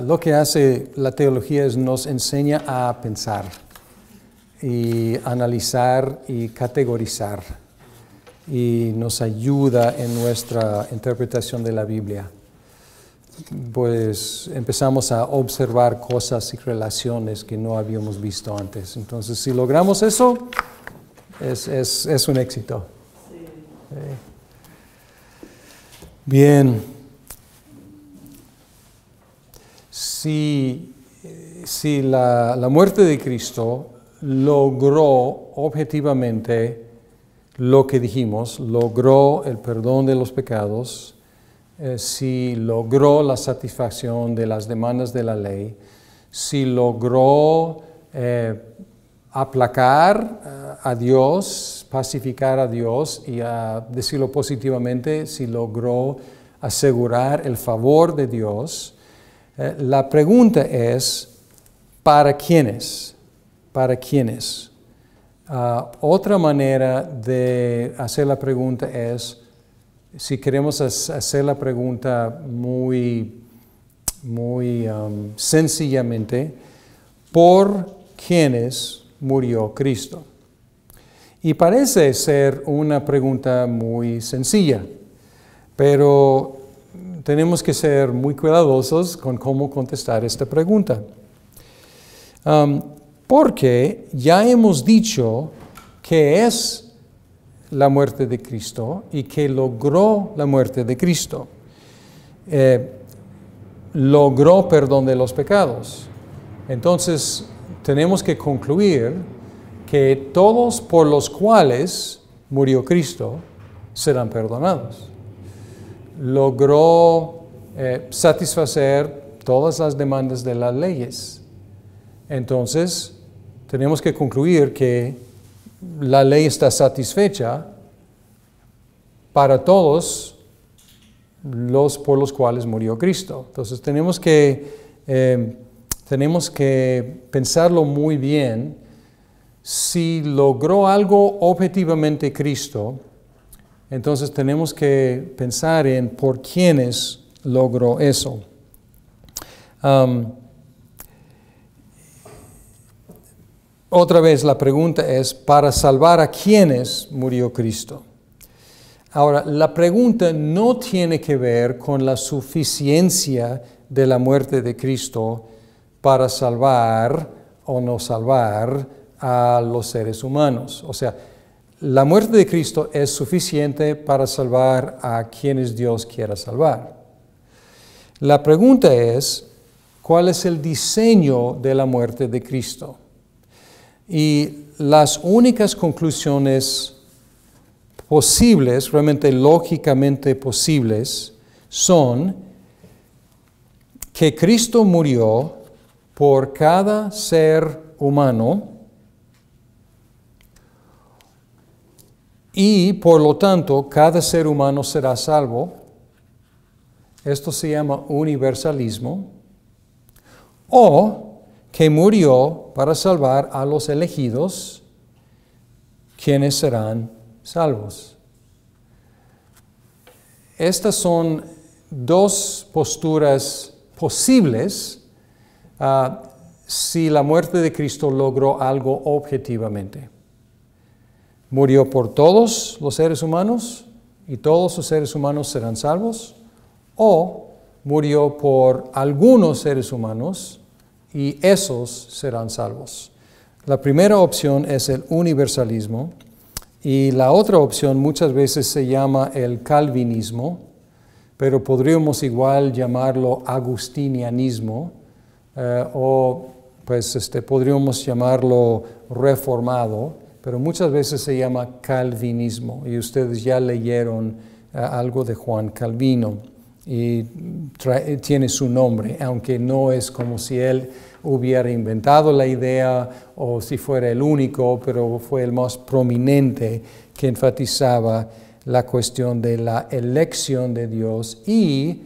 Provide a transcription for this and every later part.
lo que hace la teología es nos enseña a pensar y analizar y categorizar, y nos ayuda en nuestra interpretación de la Biblia. Pues empezamos a observar cosas y relaciones que no habíamos visto antes. Entonces, si logramos eso, es un éxito. Sí. Bien. Si la muerte de Cristo logró objetivamente lo que dijimos, logró el perdón de los pecados, si logró la satisfacción de las demandas de la ley, si logró aplacar a Dios, pacificar a Dios y, a decirlo positivamente, si logró asegurar el favor de Dios, la pregunta es, ¿para quiénes? ¿Para quiénes? Otra manera de hacer la pregunta es, si queremos hacer la pregunta muy sencillamente, ¿por quiénes murió Cristo? Y parece ser una pregunta muy sencilla, pero tenemos que ser muy cuidadosos con cómo contestar esta pregunta. Porque ya hemos dicho que es la muerte de Cristo y que logró la muerte de Cristo. Logró perdón de los pecados. Entonces, tenemos que concluir que todos por los cuales murió Cristo serán perdonados. Logró satisfacer todas las demandas de las leyes. Entonces, tenemos que concluir que la ley está satisfecha para todos los por los cuales murió Cristo. Entonces, tenemos que pensarlo muy bien. Si logró algo objetivamente Cristo, entonces tenemos que pensar en por quiénes logró eso. Otra vez la pregunta es, ¿para salvar a quiénes murió Cristo? Ahora, la pregunta no tiene que ver con la suficiencia de la muerte de Cristo para salvar o no salvar a los seres humanos. O sea, la muerte de Cristo es suficiente para salvar a quienes Dios quiera salvar. La pregunta es, ¿cuál es el diseño de la muerte de Cristo? Y las únicas conclusiones posibles, realmente lógicamente posibles, son que Cristo murió por cada ser humano y por lo tanto cada ser humano será salvo. Esto se llama universalismo. O que murió para salvar a los elegidos, quienes serán salvos. Estas son dos posturas posibles si la muerte de Cristo logró algo objetivamente. Murió por todos los seres humanos y todos los seres humanos serán salvos, o murió por algunos seres humanos y esos serán salvos. La primera opción es el universalismo y la otra opción muchas veces se llama el calvinismo, pero podríamos igual llamarlo agustinianismo o pues podríamos llamarlo reformado, pero muchas veces se llama calvinismo y ustedes ya leyeron algo de Juan Calvino y tiene su nombre, aunque no es como si él hubiera inventado la idea o si fuera el único, pero fue el más prominente que enfatizaba la cuestión de la elección de Dios y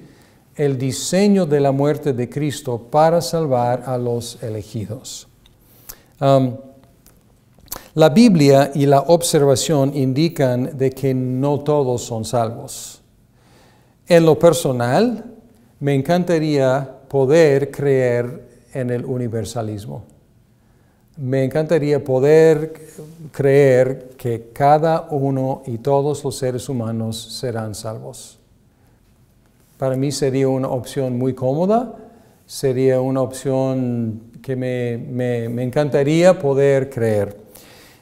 el diseño de la muerte de Cristo para salvar a los elegidos. La Biblia y la observación indican de que no todos son salvos. En lo personal, me encantaría poder creer en el universalismo. Me encantaría poder creer que cada uno y todos los seres humanos serán salvos. Para mí sería una opción muy cómoda, sería una opción que me encantaría poder creer.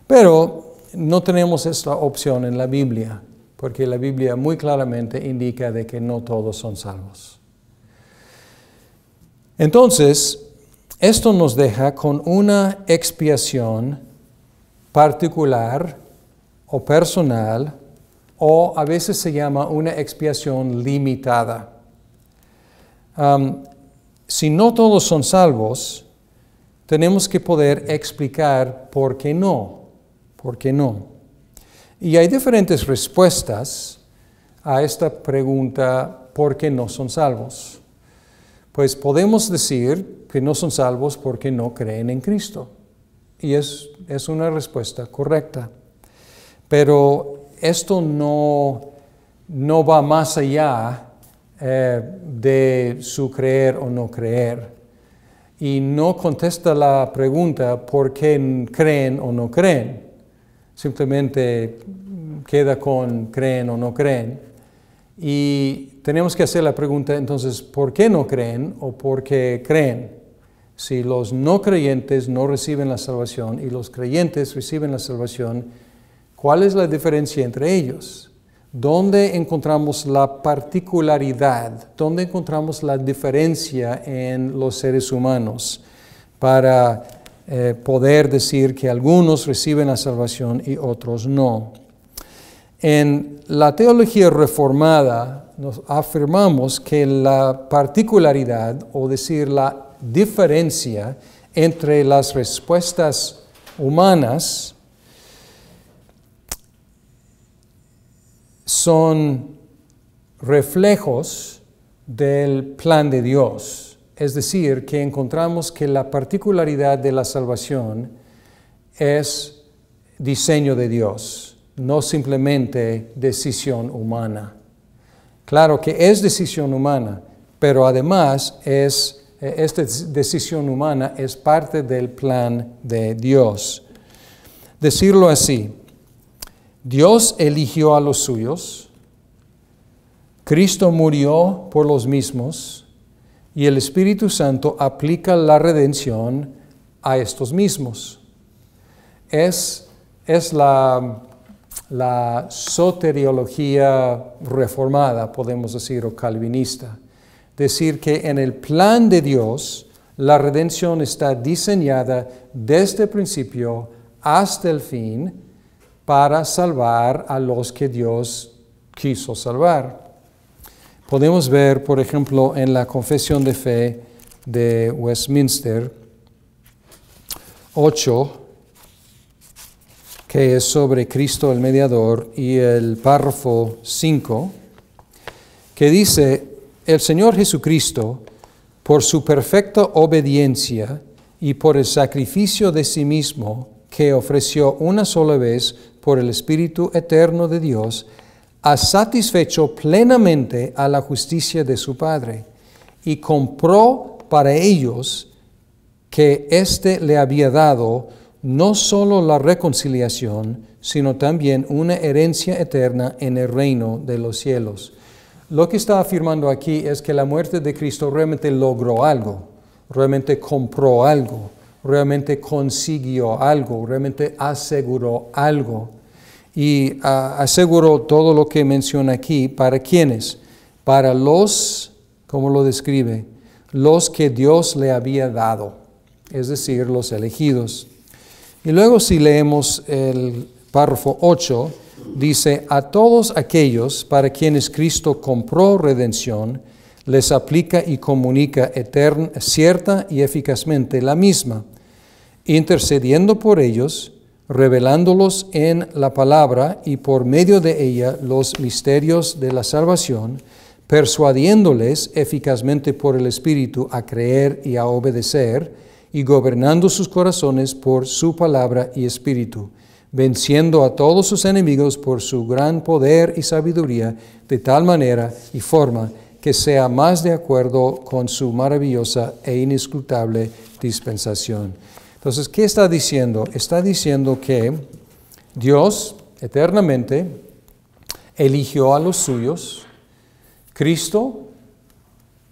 Pero no tenemos esta opción en la Biblia, porque la Biblia muy claramente indica de que no todos son salvos. Entonces, esto nos deja con una expiación particular o personal, o a veces se llama una expiación limitada. Si no todos son salvos, tenemos que poder explicar por qué no. ¿Por qué no? Y hay diferentes respuestas a esta pregunta, ¿por qué no son salvos? Pues podemos decir que no son salvos porque no creen en Cristo. Y es una respuesta correcta. Pero esto no va más allá de su creer o no creer. Y no contesta la pregunta por qué creen o no creen. Simplemente queda con creen o no creen. Y tenemos que hacer la pregunta entonces, ¿por qué no creen o por qué creen? Si los no creyentes no reciben la salvación y los creyentes reciben la salvación, ¿cuál es la diferencia entre ellos? ¿Dónde encontramos la particularidad? ¿Dónde encontramos la diferencia en los seres humanos para poder decir que algunos reciben la salvación y otros no? En la teología reformada nos afirmamos que la particularidad, o decir la diferencia entre las respuestas humanas son reflejos del plan de Dios. Es decir, que encontramos que la particularidad de la salvación es diseño de Dios, no simplemente decisión humana. Claro que es decisión humana, pero además esta decisión humana es parte del plan de Dios. Decirlo así, Dios eligió a los suyos, Cristo murió por los mismos y el Espíritu Santo aplica la redención a estos mismos. Es la soteriología reformada, podemos decir, o calvinista. Decir que en el plan de Dios, la redención está diseñada desde el principio hasta el fin para salvar a los que Dios quiso salvar. Podemos ver, por ejemplo, en la Confesión de Fe de Westminster 8, que es sobre Cristo el mediador, y el párrafo 5, que dice: el Señor Jesucristo, por su perfecta obediencia y por el sacrificio de sí mismo que ofreció una sola vez por el Espíritu eterno de Dios, ha satisfecho plenamente a la justicia de su Padre y compró para ellos que éste le había dado no solo la reconciliación, sino también una herencia eterna en el reino de los cielos. Lo que está afirmando aquí es que la muerte de Cristo realmente logró algo, realmente compró algo, realmente consiguió algo, realmente aseguró algo. Y aseguró todo lo que menciona aquí. ¿Para quiénes? Para los, ¿cómo lo describe? Los que Dios le había dado, es decir, los elegidos. Y luego si leemos el párrafo 8, dice: a todos aquellos para quienes Cristo compró redención, les aplica y comunica eterna, cierta y eficazmente la misma, intercediendo por ellos, revelándolos en la palabra y por medio de ella los misterios de la salvación, persuadiéndoles eficazmente por el Espíritu a creer y a obedecer, y gobernando sus corazones por su palabra y Espíritu, venciendo a todos sus enemigos por su gran poder y sabiduría, de tal manera y forma que sea más de acuerdo con su maravillosa e inescrutable dispensación. Entonces, ¿qué está diciendo? Está diciendo que Dios eternamente eligió a los suyos, Cristo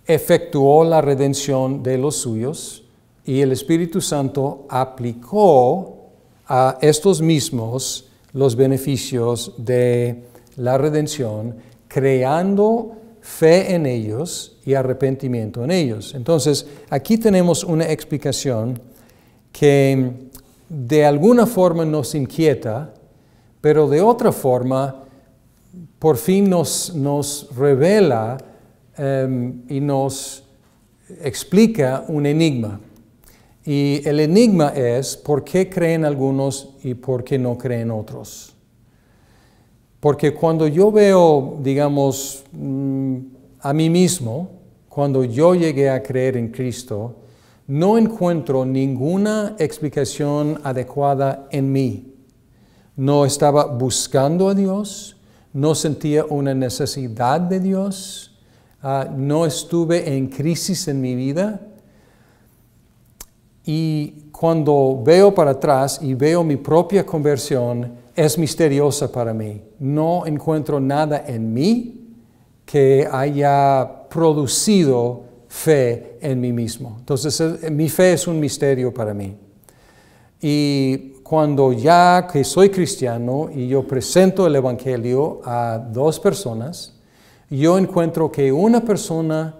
efectuó la redención de los suyos y el Espíritu Santo aplicó a estos mismos los beneficios de la redención, creando fe en ellos y arrepentimiento en ellos. Entonces, aquí tenemos una explicación que de alguna forma nos inquieta, pero de otra forma por fin nos revela y nos explica un enigma. Y el enigma es ¿por qué creen algunos y por qué no creen otros? Porque cuando yo veo, digamos, a mí mismo, cuando yo llegué a creer en Cristo, no encuentro ninguna explicación adecuada en mí. No estaba buscando a Dios, no sentía una necesidad de Dios, no estuve en crisis en mi vida. Y cuando veo para atrás y veo mi propia conversión, es misteriosa para mí. No encuentro nada en mí que haya producido fe en mí mismo. Entonces, mi fe es un misterio para mí. Y cuando ya que soy cristiano y yo presento el Evangelio a dos personas, yo encuentro que una persona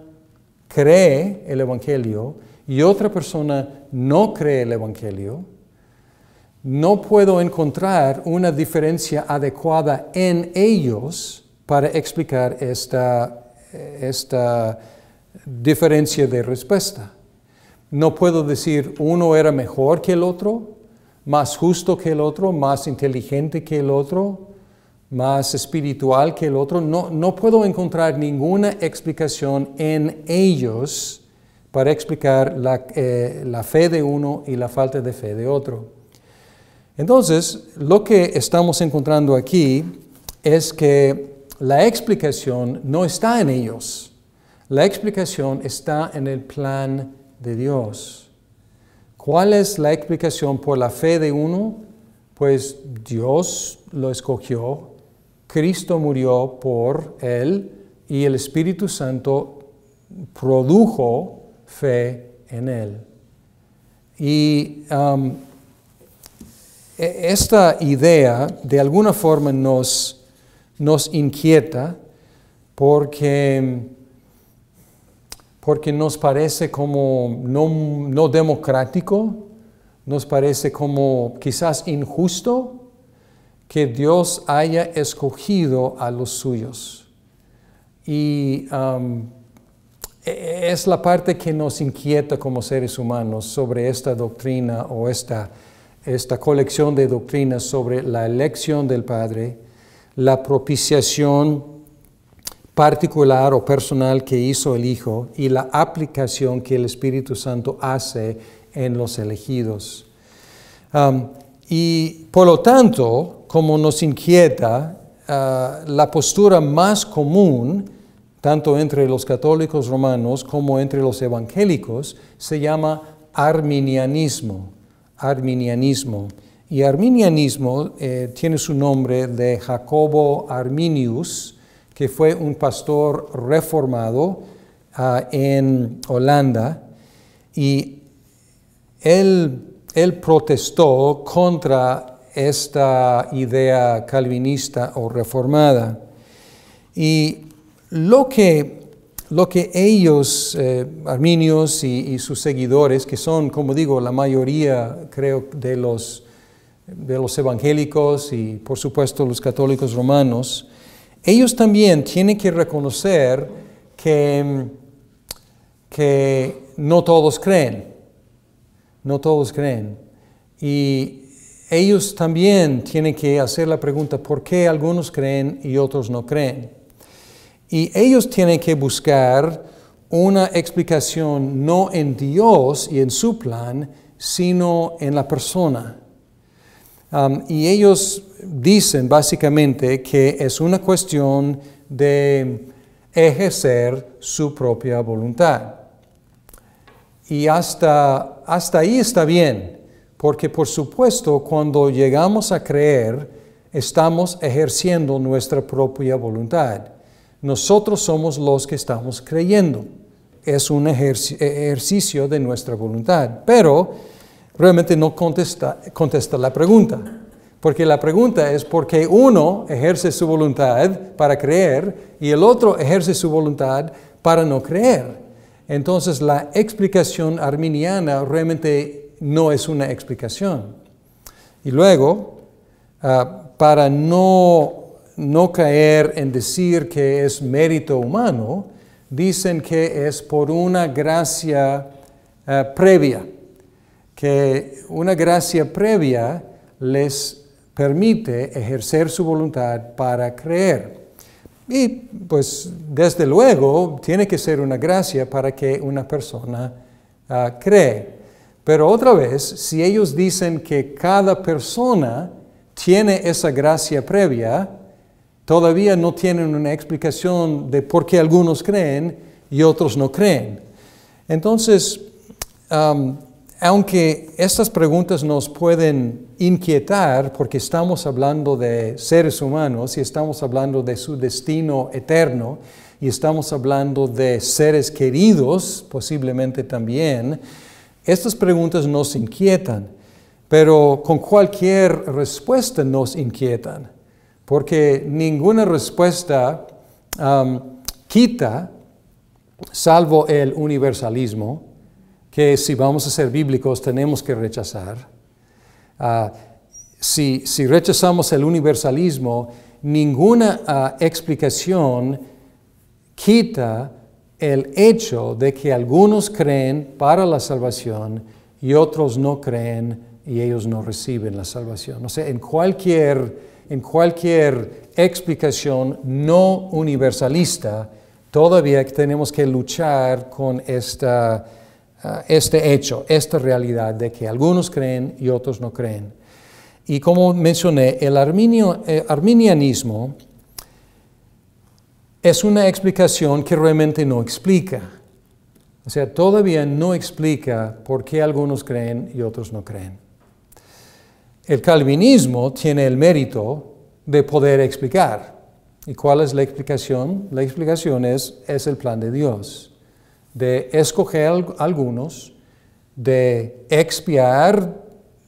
cree el Evangelio y otra persona no cree el Evangelio. No puedo encontrar una diferencia adecuada en ellos para explicar esta diferencia de respuesta. No puedo decir uno era mejor que el otro, más justo que el otro, más inteligente que el otro, más espiritual que el otro. No puedo encontrar ninguna explicación en ellos para explicar la fe de uno y la falta de fe de otro. Entonces, lo que estamos encontrando aquí es que la explicación no está en ellos. La explicación está en el plan de Dios. ¿Cuál es la explicación por la fe de uno? Pues Dios lo escogió, Cristo murió por él y el Espíritu Santo produjo fe en él. Y esta idea de alguna forma nos inquieta porque nos parece como no democrático, nos parece como quizás injusto que Dios haya escogido a los suyos. Y es la parte que nos inquieta como seres humanos sobre esta doctrina o esta colección de doctrinas sobre la elección del Padre, la propiciación particular o personal que hizo el Hijo y la aplicación que el Espíritu Santo hace en los elegidos. Y por lo tanto, como nos inquieta, la postura más común, tanto entre los católicos romanos como entre los evangélicos, se llama arminianismo. Y arminianismo tiene su nombre de Jacobo Arminius, que fue un pastor reformado en Holanda, y él protestó contra esta idea calvinista o reformada. Y lo que ellos, arminios y sus seguidores, que son, como digo, la mayoría, creo, de los evangélicos y, por supuesto, los católicos romanos, ellos también tienen que reconocer que no todos creen. No todos creen. Y ellos también tienen que hacer la pregunta, ¿por qué algunos creen y otros no creen? Y ellos tienen que buscar una explicación no en Dios y en su plan, sino en la persona. Y ellos dicen básicamente que es una cuestión de ejercer su propia voluntad. Y hasta ahí está bien, porque por supuesto cuando llegamos a creer, estamos ejerciendo nuestra propia voluntad. Nosotros somos los que estamos creyendo. Es un ejercicio de nuestra voluntad, pero realmente no contesta la pregunta. Porque la pregunta es por qué uno ejerce su voluntad para creer y el otro ejerce su voluntad para no creer. Entonces la explicación arminiana realmente no es una explicación. Y luego, para no caer en decir que es mérito humano, dicen que es por una gracia previa, que una gracia previa les permite ejercer su voluntad para creer. Y pues desde luego tiene que ser una gracia para que una persona cree. Pero otra vez, si ellos dicen que cada persona tiene esa gracia previa, todavía no tienen una explicación de por qué algunos creen y otros no creen. Entonces, aunque estas preguntas nos pueden inquietar porque estamos hablando de seres humanos y estamos hablando de su destino eterno y estamos hablando de seres queridos, posiblemente también, estas preguntas nos inquietan, pero con cualquier respuesta nos inquietan, porque ninguna respuesta quita, salvo el universalismo, que si vamos a ser bíblicos tenemos que rechazar. Si rechazamos el universalismo, ninguna explicación quita el hecho de que algunos creen para la salvación y otros no creen y ellos no reciben la salvación. O sea, en cualquier explicación no universalista, todavía tenemos que luchar con este hecho, esta realidad de que algunos creen y otros no creen. Y como mencioné, el arminianismo es una explicación que realmente no explica. O sea, todavía no explica por qué algunos creen y otros no creen. El calvinismo tiene el mérito de poder explicar. ¿Y cuál es la explicación? La explicación es el plan de Dios, de escoger algunos, de expiar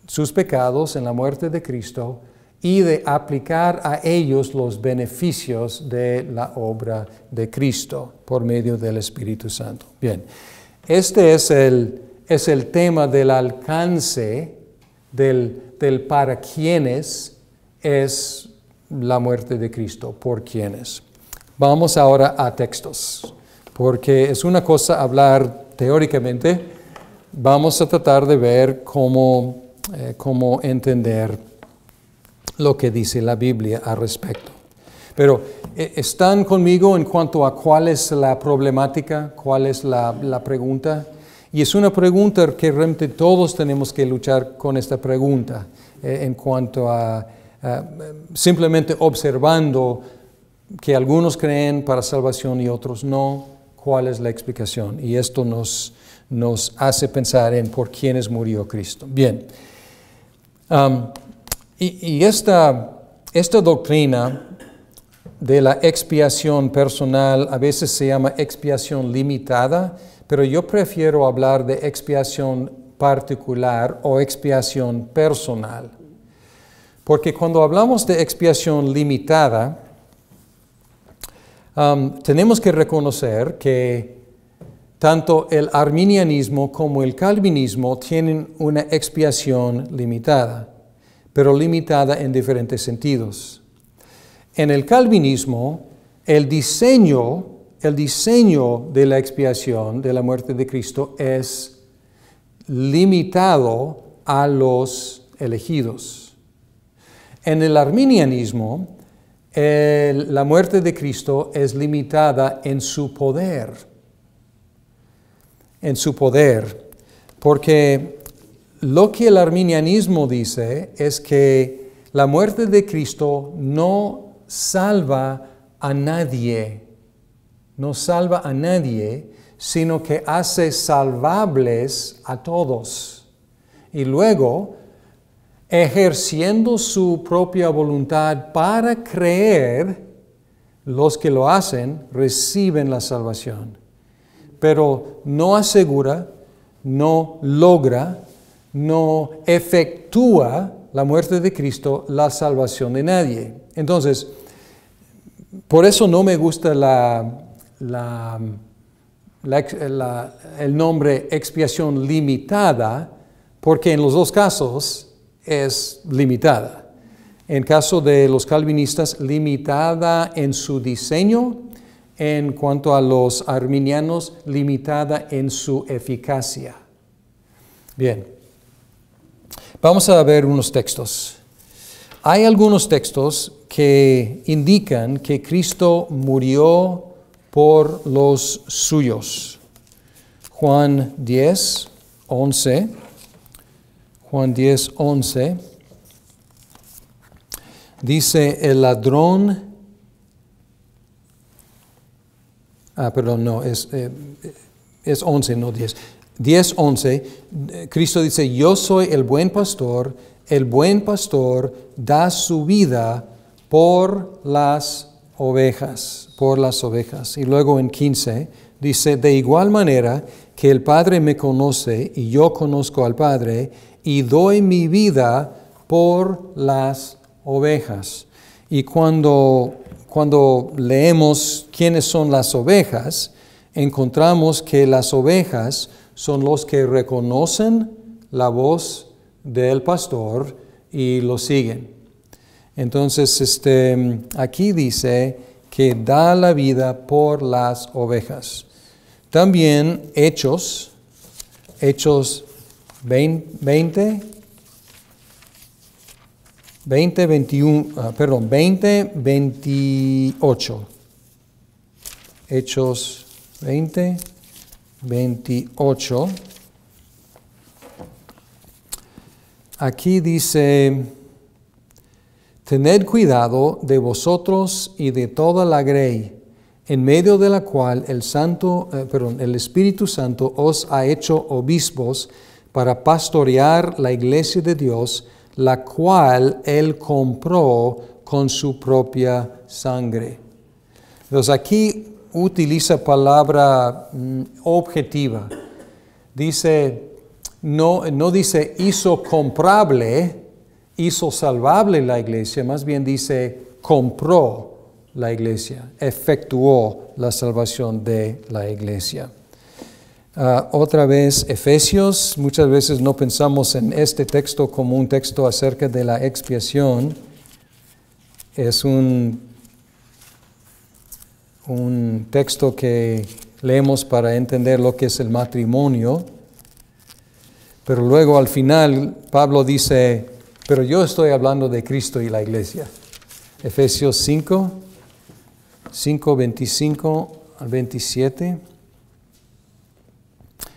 sus pecados en la muerte de Cristo y de aplicar a ellos los beneficios de la obra de Cristo por medio del Espíritu Santo. Bien, este es el tema del alcance del para quiénes es la muerte de Cristo, por quiénes. Vamos ahora a textos, porque es una cosa hablar teóricamente, vamos a tratar de ver cómo entender lo que dice la Biblia al respecto. Pero ¿están conmigo en cuanto a cuál es la problemática, cuál es la pregunta? Y es una pregunta que realmente todos tenemos que luchar con esta pregunta, en cuanto a simplemente observando que algunos creen para salvación y otros no, cuál es la explicación. Y esto nos hace pensar en por quiénes murió Cristo. Bien. Y esta doctrina de la expiación personal a veces se llama expiación limitada, pero yo prefiero hablar de expiación particular o expiación personal. Porque cuando hablamos de expiación limitada, tenemos que reconocer que tanto el arminianismo como el calvinismo tienen una expiación limitada, pero limitada en diferentes sentidos. En el calvinismo, el diseño de la expiación de la muerte de Cristo es limitado a los elegidos. En el arminianismo, la muerte de Cristo es limitada en su poder. Porque lo que el arminianismo dice es que la muerte de Cristo no salva a nadie no salva a nadie, sino que hace salvables a todos. Y luego, ejerciendo su propia voluntad para creer, los que lo hacen reciben la salvación. Pero no asegura, no logra, no efectúa la muerte de Cristo la salvación de nadie. Entonces, por eso no me gusta el nombre expiación limitada, porque en los dos casos es limitada. En caso de los calvinistas, limitada en su diseño; en cuanto a los arminianos, limitada en su eficacia. Bien, vamos a ver unos textos. Hay algunos textos que indican que Cristo murió por los suyos. Juan 10, 11. Juan 10, 11. Dice el ladrón. Es 11, no 10. 10, 11. Cristo dice: yo soy el buen pastor da su vida por las ovejas, Y luego en 15 dice: de igual manera que el Padre me conoce y yo conozco al Padre, y doy mi vida por las ovejas. Y cuando leemos quiénes son las ovejas, encontramos que las ovejas son los que reconocen la voz del pastor y lo siguen. Entonces, aquí dice que da la vida por las ovejas. También Hechos 20, 28. Hechos 20, 28. Aquí dice: tened cuidado de vosotros y de toda la grey, en medio de la cual el Espíritu Santo os ha hecho obispos para pastorear la iglesia de Dios, la cual Él compró con su propia sangre. Entonces aquí utiliza palabra objetiva. Dice, no dice hizo comprable, hizo salvable la iglesia, más bien dice compró la iglesia, efectuó la salvación de la iglesia. Otra vez, Efesios. Muchas veces no pensamos en este texto como un texto acerca de la expiación. Es un texto que leemos para entender lo que es el matrimonio. Pero luego al final Pablo dice: pero yo estoy hablando de Cristo y la iglesia. Efesios 5, 25 al 27.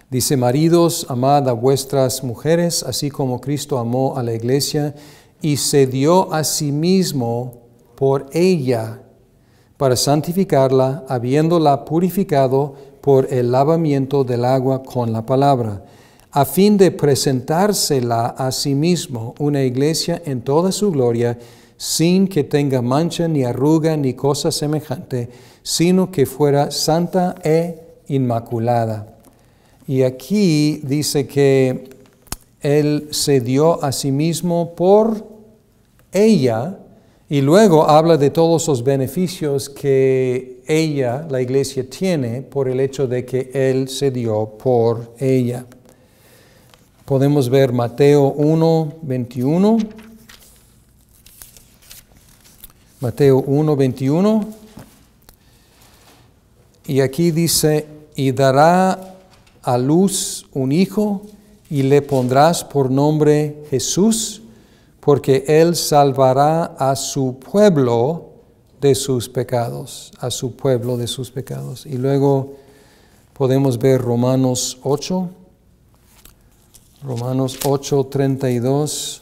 Dice: maridos, amad a vuestras mujeres, así como Cristo amó a la iglesia y se dio a sí mismo por ella, para santificarla, habiéndola purificado por el lavamiento del agua con la palabra, a fin de presentársela a sí mismo una iglesia en toda su gloria, sin que tenga mancha, ni arruga, ni cosa semejante, sino que fuera santa e inmaculada. Y aquí dice que Él se dio a sí mismo por ella, y luego habla de todos los beneficios que ella, la iglesia, tiene por el hecho de que Él se dio por ella. Podemos ver Mateo 1, 21. Mateo 1, 21. Y aquí dice: y dará a luz un hijo, y le pondrás por nombre Jesús, porque él salvará a su pueblo de sus pecados, a su pueblo de sus pecados. Y luego podemos ver Romanos 8, 32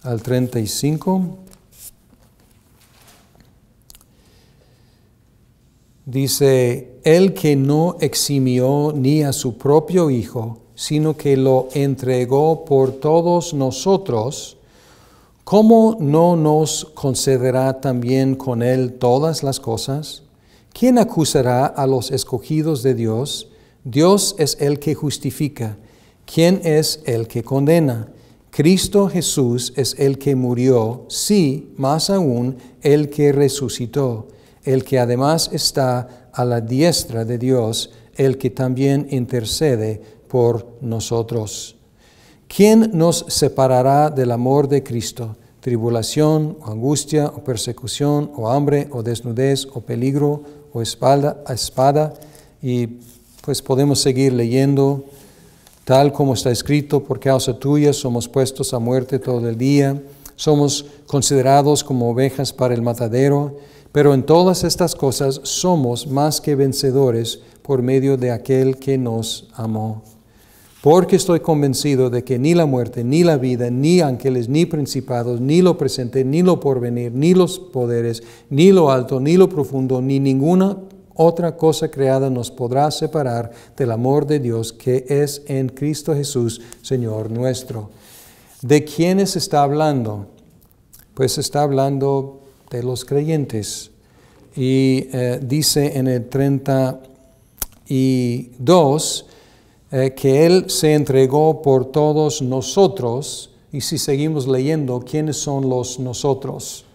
al 35. Dice, el que no eximió ni a su propio Hijo, sino que lo entregó por todos nosotros, ¿cómo no nos concederá también con él todas las cosas? ¿Quién acusará a los escogidos de Dios? Dios es el que justifica. ¿Quién es el que condena? Cristo Jesús es el que murió, sí, más aún, el que resucitó, el que además está a la diestra de Dios, el que también intercede por nosotros. ¿Quién nos separará del amor de Cristo? ¿Tribulación, o angustia, o persecución, o hambre, o desnudez, o peligro, o espada? Y pues podemos seguir leyendo. Tal como está escrito, por causa tuya somos puestos a muerte todo el día, somos considerados como ovejas para el matadero, pero en todas estas cosas somos más que vencedores por medio de aquel que nos amó. Porque estoy convencido de que ni la muerte, ni la vida, ni ángeles, ni principados, ni lo presente, ni lo porvenir, ni los poderes, ni lo alto, ni lo profundo, ni ninguna otra cosa creada nos podrá separar del amor de Dios que es en Cristo Jesús, Señor nuestro. ¿De quiénes está hablando? Pues está hablando de los creyentes. Y dice en el 32 que Él se entregó por todos nosotros. Y si seguimos leyendo, ¿quiénes son los nosotros?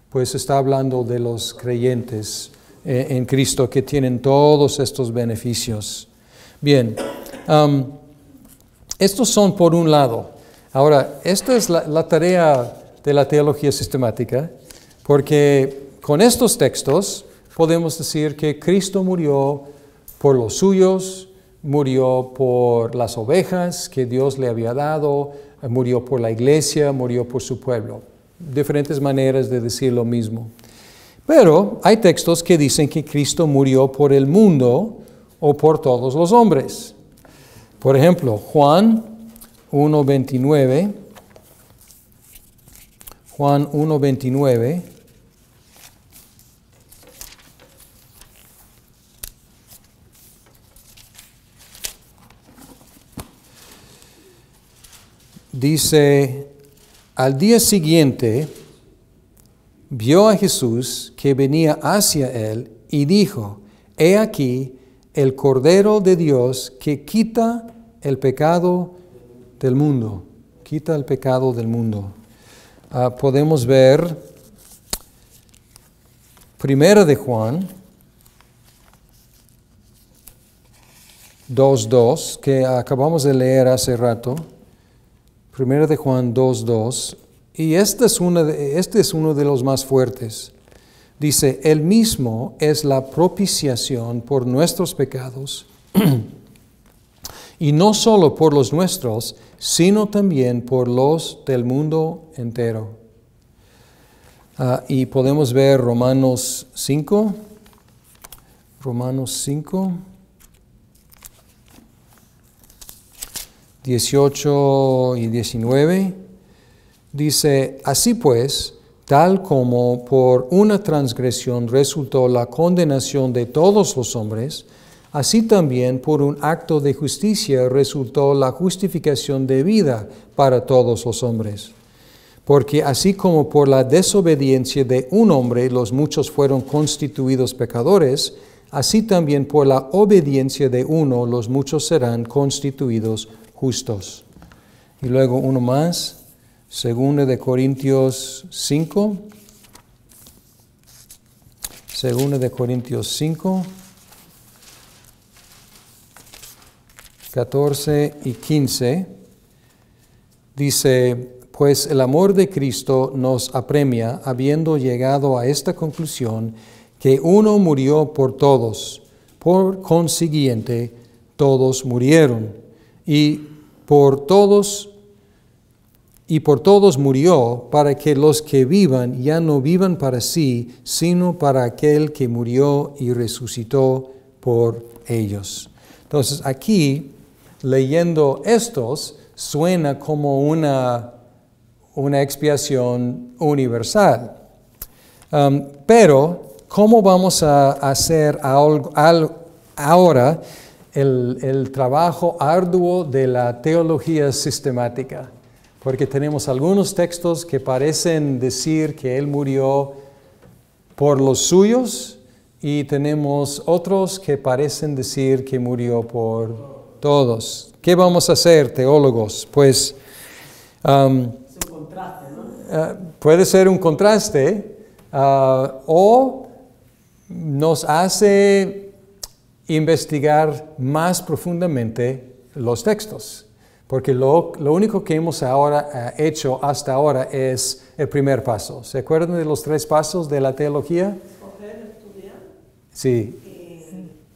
Pues está hablando de los creyentes en Cristo que tienen todos estos beneficios. Bien, estos son por un lado. Ahora, esta es la tarea de la teología sistemática, porque con estos textos podemos decir que Cristo murió por los suyos, murió por las ovejas que Dios le había dado, murió por la iglesia, murió por su pueblo. Diferentes maneras de decir lo mismo. Pero hay textos que dicen que Cristo murió por el mundo o por todos los hombres. Por ejemplo, Juan 1:29. Juan 1:29. Dice, al día siguiente vio a Jesús que venía hacia él y dijo, he aquí el Cordero de Dios que quita el pecado del mundo. Quita el pecado del mundo. Podemos ver Primera de Juan 2:2, que acabamos de leer hace rato. Primera de Juan 2:2. Y este es uno de los más fuertes. Dice, Él mismo es la propiciación por nuestros pecados, y no solo por los nuestros, sino también por los del mundo entero. Y podemos ver Romanos 5. Romanos 5. 18 y 19. Dice, así pues, tal como por una transgresión resultó la condenación de todos los hombres, así también por un acto de justicia resultó la justificación de vida para todos los hombres. Porque así como por la desobediencia de un hombre los muchos fueron constituidos pecadores, así también por la obediencia de uno los muchos serán constituidos justos. Y luego uno más. Segunda de Corintios 5. Segunda de Corintios 5. 14 y 15. Dice, pues el amor de Cristo nos apremia, habiendo llegado a esta conclusión, que uno murió por todos, por consiguiente, todos murieron, y por todos murió, para que los que vivan ya no vivan para sí, sino para aquel que murió y resucitó por ellos. Entonces aquí, leyendo estos, suena como una expiación universal. Pero ¿cómo vamos a hacer ahora el trabajo arduo de la teología sistemática? Porque tenemos algunos textos que parecen decir que Él murió por los suyos y tenemos otros que parecen decir que murió por todos. ¿Qué vamos a hacer, teólogos? Pues Es un contraste, ¿no? puede ser un contraste o nos hace investigar más profundamente los textos. Porque lo único que hemos hecho hasta ahora es el primer paso. ¿Se acuerdan de los 3 pasos de la teología? Escoger, estudiar Sí.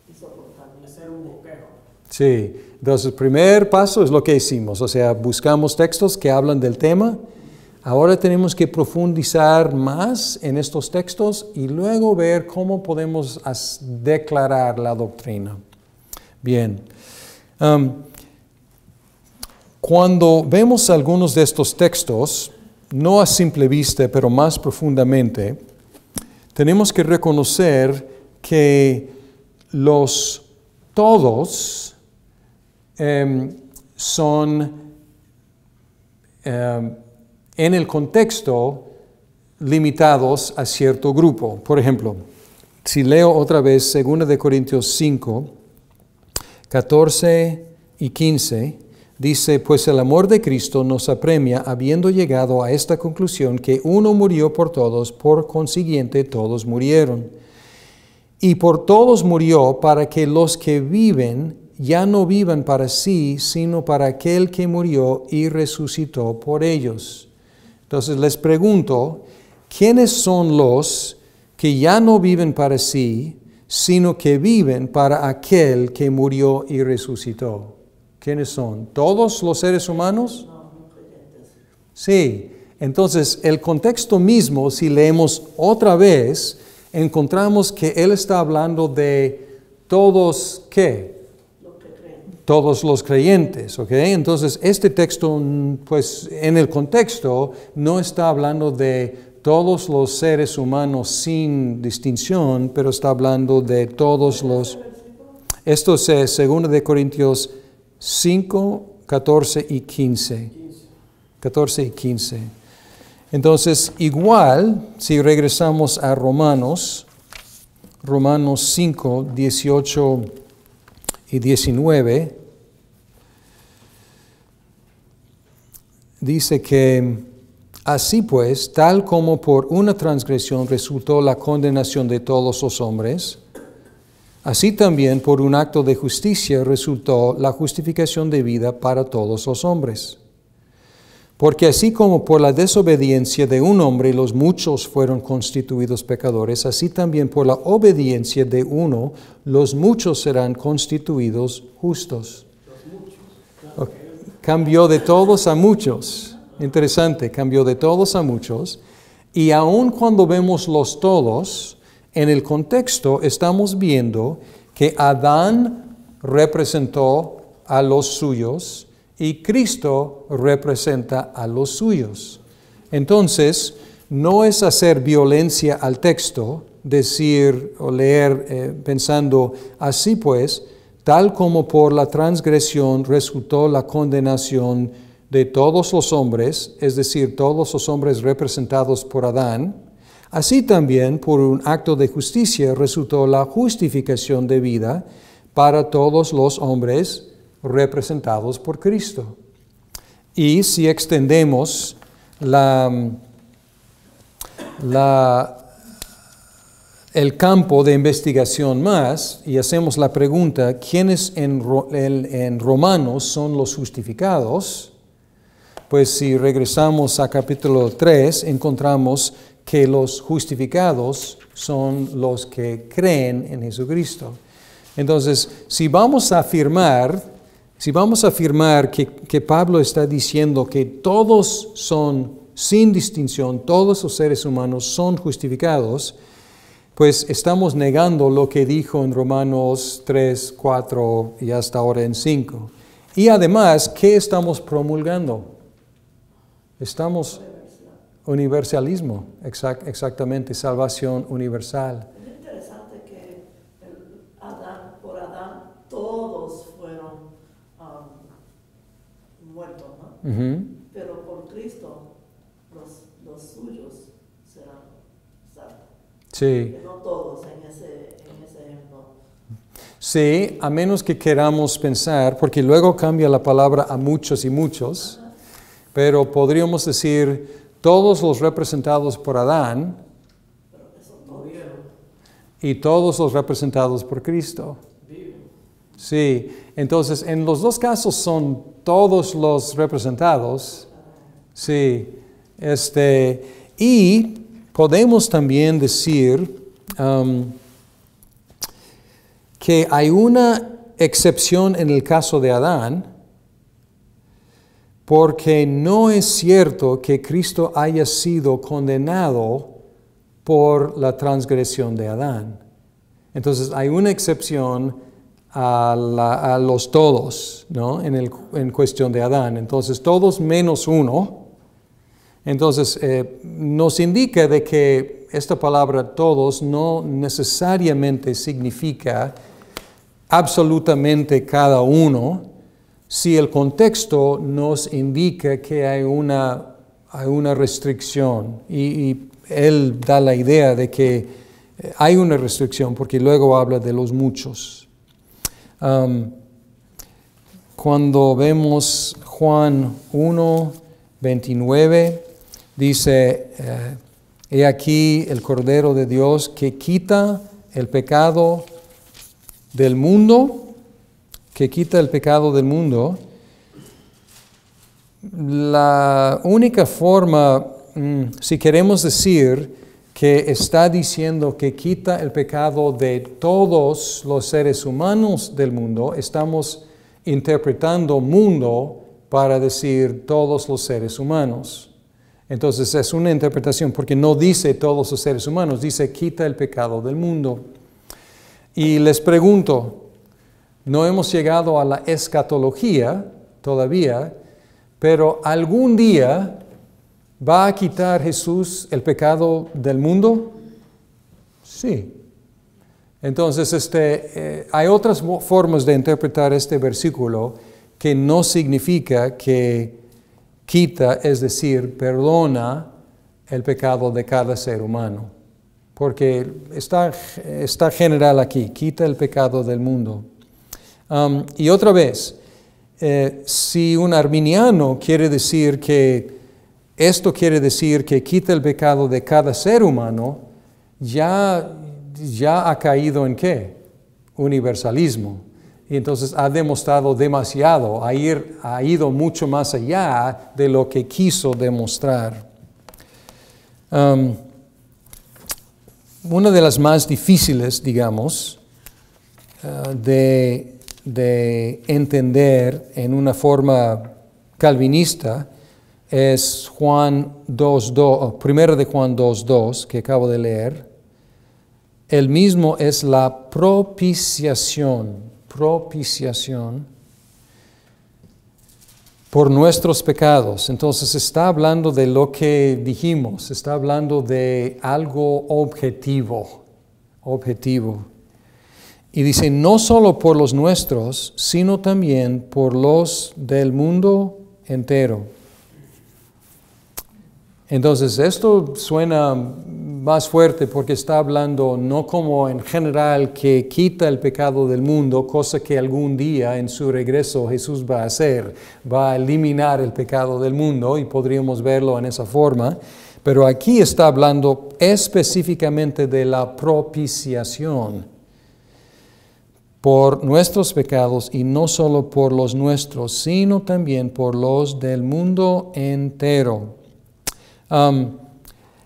y soportar, y hacer un bosquejo. Sí. Entonces, el primer paso es lo que hicimos. O sea, buscamos textos que hablan del tema. Ahora tenemos que profundizar más en estos textos y luego ver cómo podemos declarar la doctrina. Bien. Cuando vemos algunos de estos textos, no a simple vista, pero más profundamente, tenemos que reconocer que los todos son en el contexto limitados a cierto grupo. Por ejemplo, si leo otra vez 2 Corintios 5, 14 y 15, dice, pues el amor de Cristo nos apremia, habiendo llegado a esta conclusión, que uno murió por todos, por consiguiente todos murieron. Y por todos murió para que los que viven ya no vivan para sí, sino para aquel que murió y resucitó por ellos. Entonces les pregunto, ¿quiénes son los que ya no viven para sí, sino que viven para aquel que murió y resucitó? ¿Quiénes son? ¿Todos los seres humanos? Sí. Entonces, el contexto mismo, si leemos otra vez, encontramos que Él está hablando de todos, ¿qué? Todos los creyentes, ¿ok? Entonces, este texto, pues, en el contexto, no está hablando de todos los seres humanos sin distinción, pero está hablando de todos los... Esto es 2 Corintios 5, 14 y 15. 14 y 15. Entonces, igual, si regresamos a Romanos 5, 18 y 19, dice que, así pues, tal como por una transgresión resultó la condenación de todos los hombres, así también por un acto de justicia resultó la justificación de vida para todos los hombres. Porque así como por la desobediencia de un hombre los muchos fueron constituidos pecadores, así también por la obediencia de uno los muchos serán constituidos justos. Cambió de todos a muchos. Interesante, cambió de todos a muchos. Y aun cuando vemos los todos, en el contexto estamos viendo que Adán representó a los suyos y Cristo representa a los suyos. Entonces, no es hacer violencia al texto, decir o leer pensando así pues, tal como por la transgresión resultó la condenación de todos los hombres, es decir, todos los hombres representados por Adán, así también por un acto de justicia resultó la justificación de vida para todos los hombres representados por Cristo. Y si extendemos el campo de investigación más y hacemos la pregunta, ¿quiénes en Romanos son los justificados? Pues si regresamos a capítulo 3, encontramos que los justificados son los que creen en Jesucristo. Entonces, si vamos a afirmar que Pablo está diciendo que todos son, sin distinción, todos los seres humanos son justificados, pues estamos negando lo que dijo en Romanos 3, 4 y hasta ahora en 5. Y además, ¿qué estamos promulgando? Universalismo, exactamente, salvación universal. todos fueron muertos, ¿no? Ujú. Pero por Cristo los suyos serán salvos. Sí. Que no todos en ese ejemplo. Sí, a menos que queramos pensar, porque luego cambia la palabra a muchos y muchos, pero podríamos decir todos los representados por Adán Pero eso murieron. y todos los representados por Cristo. Viven. Sí, entonces en los dos casos son todos los representados. Sí, y podemos también decir que hay una excepción en el caso de Adán, porque no es cierto que Cristo haya sido condenado por la transgresión de Adán. Entonces hay una excepción a los todos, ¿no? En cuestión de Adán. Entonces todos menos uno. Entonces nos indica de que esta palabra todos no necesariamente significa absolutamente cada uno, si el contexto nos indica que hay una restricción. Y él da la idea de que hay una restricción, porque luego habla de los muchos. Cuando vemos Juan 1, 29, dice, he aquí el Cordero de Dios que quita el pecado del mundo, La única forma, si queremos decir que está diciendo que quita el pecado de todos los seres humanos del mundo, estamos interpretando mundo para decir todos los seres humanos. Entonces es una interpretación, porque no dice todos los seres humanos, dice quita el pecado del mundo. Y les pregunto, no hemos llegado a la escatología todavía, pero algún día ¿va a quitar Jesús el pecado del mundo? Sí. Entonces hay otras formas de interpretar este versículo que no significa que quita, es decir, perdona el pecado de cada ser humano. Porque está general aquí, quita el pecado del mundo. Y otra vez, si un arminiano quiere decir que esto quiere decir que quita el pecado de cada ser humano, ya ha caído en ¿qué? Universalismo. Y entonces ha demostrado demasiado, ha ido mucho más allá de lo que quiso demostrar. Una de las más difíciles, digamos, de entender en una forma calvinista es Juan 2.2, primero de Juan 2.2, que acabo de leer. El mismo es la propiciación por nuestros pecados. Entonces está hablando de lo que dijimos, está hablando de algo objetivo. Y dice, no solo por los nuestros, sino también por los del mundo entero. Entonces, esto suena más fuerte porque está hablando no como en general que quita el pecado del mundo, cosa que algún día en su regreso Jesús va a hacer, va a eliminar el pecado del mundo y podríamos verlo en esa forma, pero aquí está hablando específicamente de la propiciación por nuestros pecados y no solo por los nuestros, sino también por los del mundo entero.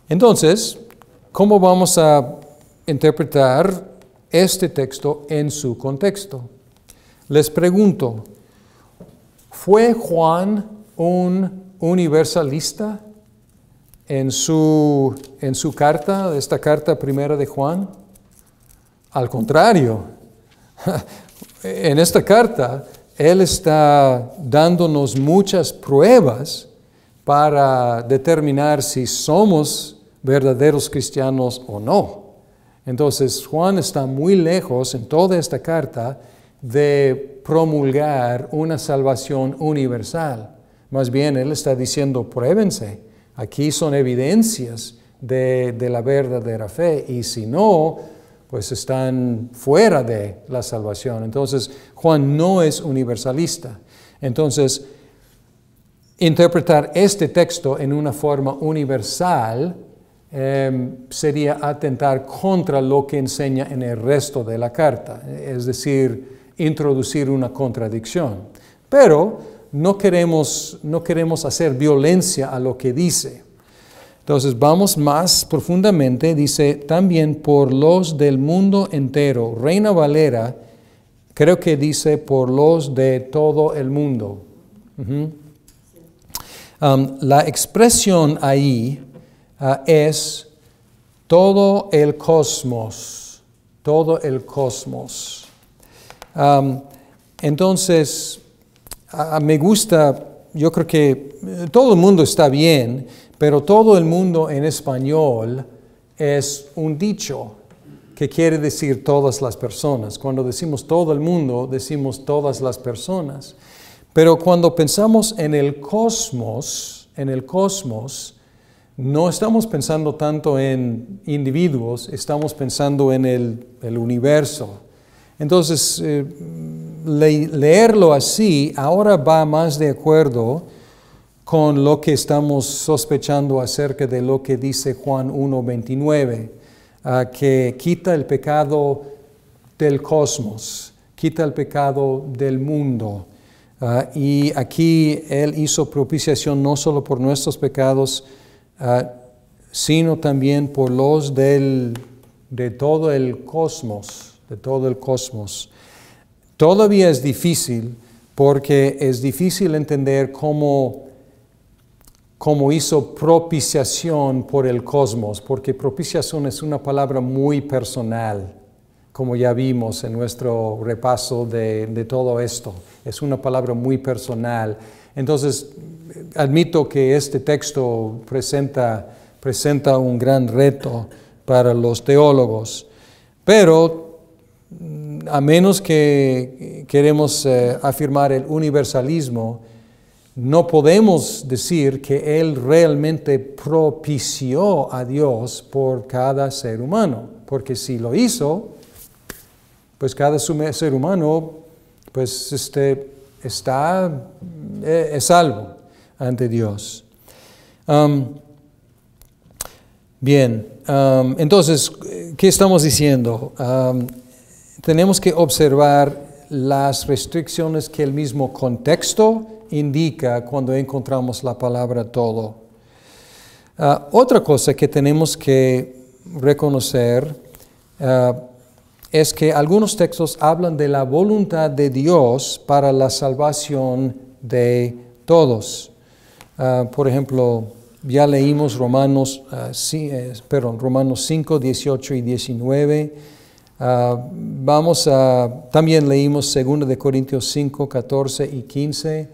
Entonces, ¿cómo vamos a interpretar este texto en su contexto? Les pregunto, ¿fue Juan un universalista en su carta, esta carta primera de Juan? Al contrario, en esta carta él está dándonos muchas pruebas para determinar si somos verdaderos cristianos o no. Entonces, Juan está muy lejos en toda esta carta de promulgar una salvación universal. Más bien, Él está diciendo, pruébense. Aquí son evidencias de la verdadera fe. Y si no, pues están fuera de la salvación. Entonces, Juan no es universalista. Entonces, interpretar este texto en una forma universal sería atentar contra lo que enseña en el resto de la carta, es decir, introducir una contradicción. Pero no queremos hacer violencia a lo que dice. Entonces vamos más profundamente, dice también por los del mundo entero. Reina Valera, creo que dice por los de todo el mundo. La expresión ahí es todo el cosmos, todo el cosmos. Entonces, me gusta, yo creo que todo el mundo está bien, pero todo el mundo en español es un dicho que quiere decir todas las personas. Cuando decimos todo el mundo, decimos todas las personas. Pero cuando pensamos en el cosmos, no estamos pensando tanto en individuos, estamos pensando en el universo. Entonces, leerlo así ahora va más de acuerdo con lo que estamos sospechando acerca de lo que dice Juan 1:29, que quita el pecado del cosmos, quita el pecado del mundo. Y aquí Él hizo propiciación no solo por nuestros pecados, sino también por los de todo el cosmos, de todo el cosmos. Todavía es difícil porque es difícil entender cómo hizo propiciación por el cosmos, porque propiciación es una palabra muy personal, como ya vimos en nuestro repaso de todo esto. Es una palabra muy personal. Entonces, admito que este texto presenta un gran reto para los teólogos, pero a menos que queremos afirmar el universalismo, no podemos decir que Él realmente propició a Dios por cada ser humano, porque si lo hizo, pues cada ser humano pues es salvo ante Dios. Bien, entonces, ¿qué estamos diciendo? Tenemos que observar las restricciones que el mismo contexto indica cuando encontramos la palabra todo. Otra cosa que tenemos que reconocer es que algunos textos hablan de la voluntad de Dios para la salvación de todos. Por ejemplo, ya leímos Romanos 5, 18 y 19. También leímos 2 de Corintios 5, 14 y 15.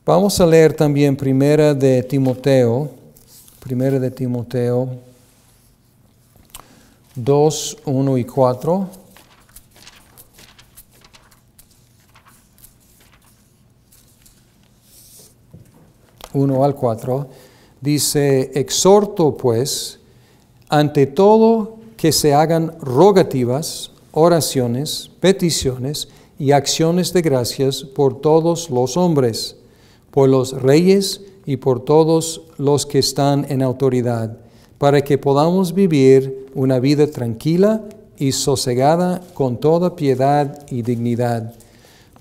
Vamos a leer también 1 de Timoteo 2, 1 y 4. Uno al 4, dice, exhorto pues, ante todo que se hagan rogativas, oraciones, peticiones y acciones de gracias por todos los hombres, por los reyes y por todos los que están en autoridad, para que podamos vivir una vida tranquila y sosegada con toda piedad y dignidad.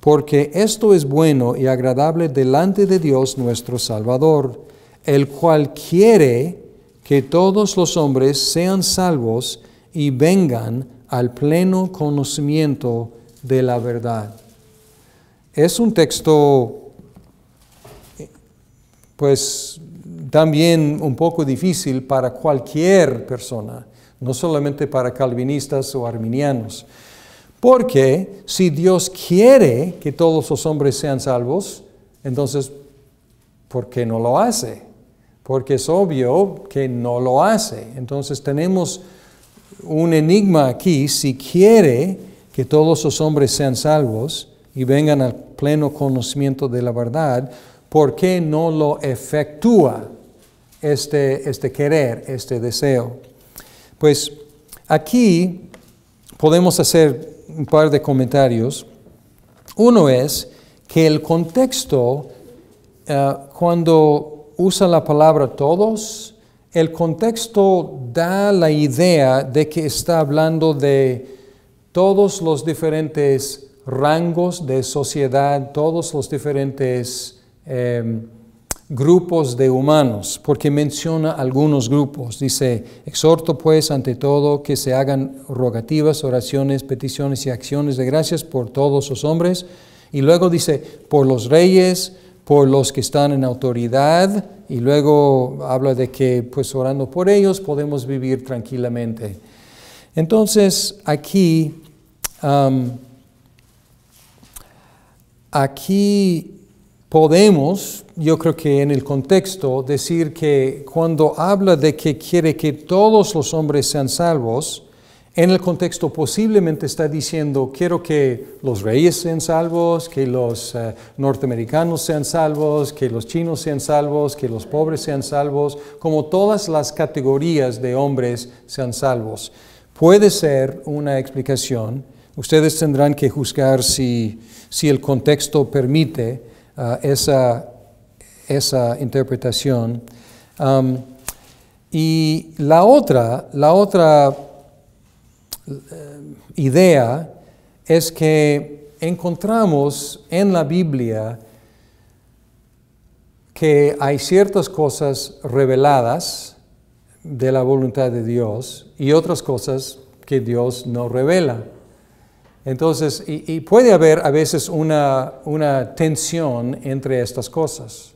Porque esto es bueno y agradable delante de Dios nuestro Salvador, el cual quiere que todos los hombres sean salvos y vengan al pleno conocimiento de la verdad. Es un texto, pues, también un poco difícil para cualquier persona, no solamente para calvinistas o arminianos. Porque si Dios quiere que todos los hombres sean salvos, entonces, ¿por qué no lo hace? Porque es obvio que no lo hace. Entonces tenemos un enigma aquí. Si quiere que todos los hombres sean salvos y vengan al pleno conocimiento de la verdad, ¿por qué no lo efectúa este querer, este deseo? Pues aquí podemos hacer un par de comentarios. Uno es que el contexto, cuando usa la palabra todos, el contexto da la idea de que está hablando de todos los diferentes rangos de sociedad, todos los diferentes grupos de humanos, porque menciona algunos grupos. Dice, exhorto pues ante todo que se hagan rogativas, oraciones, peticiones y acciones de gracias por todos los hombres. Y luego dice, por los reyes, por los que están en autoridad, y luego habla de que pues orando por ellos podemos vivir tranquilamente. Entonces aquí podemos, yo creo que en el contexto, decir que cuando habla de que quiere que todos los hombres sean salvos, en el contexto posiblemente está diciendo, quiero que los reyes sean salvos, que los norteamericanos sean salvos, que los chinos sean salvos, que los pobres sean salvos, como todas las categorías de hombres sean salvos. Puede ser una explicación. Ustedes tendrán que juzgar si el contexto permite esa interpretación. Y la otra idea es que encontramos en la Biblia que hay ciertas cosas reveladas de la voluntad de Dios y otras cosas que Dios no revela. Entonces, y puede haber a veces una tensión entre estas cosas.